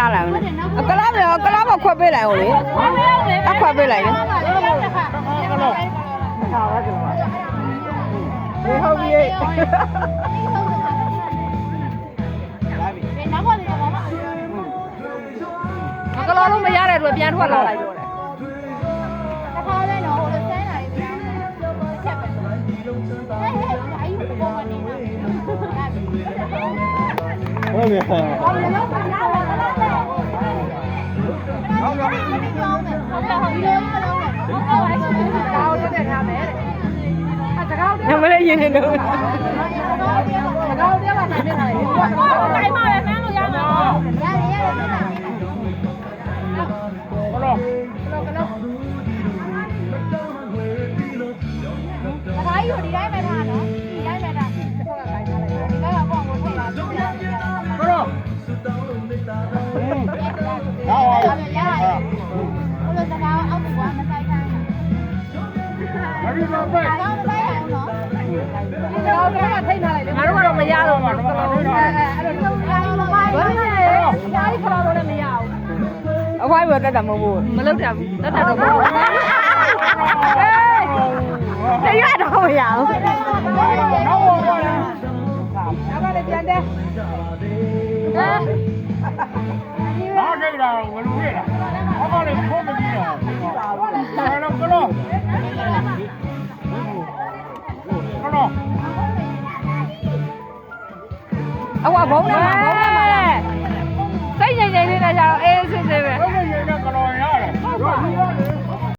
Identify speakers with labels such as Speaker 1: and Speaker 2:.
Speaker 1: ထားလိုက်အောင်ကလားမခွက်ပေးလိုက်အောင်လေအခွက်ပေးလိုက်လေဟုတ်ပြီကလားလို့မရတဲ့အတွက်ပြန်ထွက်လာလိုက်တော့တယ်တစ်ခါလဲတော့ဟိုလိုဆန်းလာပြီချက်ပဲဟဲ့ဟဲ့အဲ့ဒီပုံမှန်နေမှာ
Speaker 2: ဟုတ်ပြီဟုတ်
Speaker 1: ပြီဟုတ်ပြီညမလေးရင်နေတော့တကောက်တည်းပါနိုင်နေတာလေဘာတိုင်းမှာလဲဆန်းလို့ရမှာရတယ်
Speaker 2: ဟုတ်လား
Speaker 1: အားယူဒီတိုင်းပဲထားနော်ဒီတိုင်းပဲထားဆောက်ကခိုင်းထားလိုက်ဒီကတော့ပေါ့ကိုထိတ်လာပြီဟုတ်
Speaker 2: တော့
Speaker 1: ရရတယ်ဟိုလိုစကားအောက်ကွာမဆိုင်ခိုင်း
Speaker 2: ဘာလို့လဲပဲ
Speaker 1: ဒါတော့မဆိုင်အောင်နော်ဒီတော့ကထိတ်ထားလိုက်လေငါတို့ကတော့မရတော့ဘူးအဲ့လိုဘာလဲရှားခလာတော့လည်းမရအောင်အခွားပဲတက်တာမဟုတ်ဘူးမလုပ်တာဘူးတက်တာတော့မဟုတ်ဘူးတရွတ်တော့မရဘူးနောက်ပါလေပြန်တယ်
Speaker 2: ဘာကြိတ်တာဝလူရတာဘာကလည်းဖုန်းမကြည့်တာဘာလို့ကလော
Speaker 1: အဝဘုံနဲ့မှာဘုံ